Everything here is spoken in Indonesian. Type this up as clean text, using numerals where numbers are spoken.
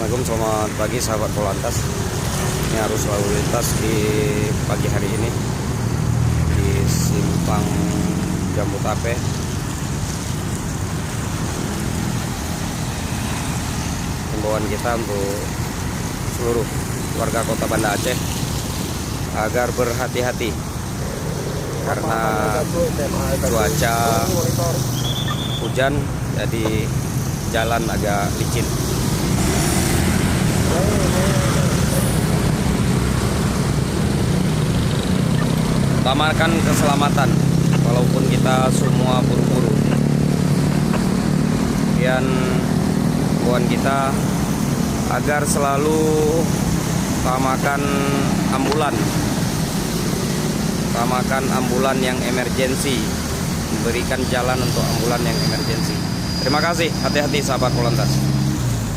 Assalamualaikum, selamat pagi sahabat Polantas. Ini arus lalu lintas di pagi hari ini di Simpang Jambutape. Himbauan kita untuk seluruh warga Kota Banda Aceh agar berhati-hati karena cuaca hujan, jadi jalan agak licin. Utamakan keselamatan walaupun kita semua buru-buru. Kemudian himbauan kita agar selalu utamakan ambulan yang emergensi, memberikan jalan untuk ambulan yang emergensi. Terima kasih, hati-hati sahabat Polantas.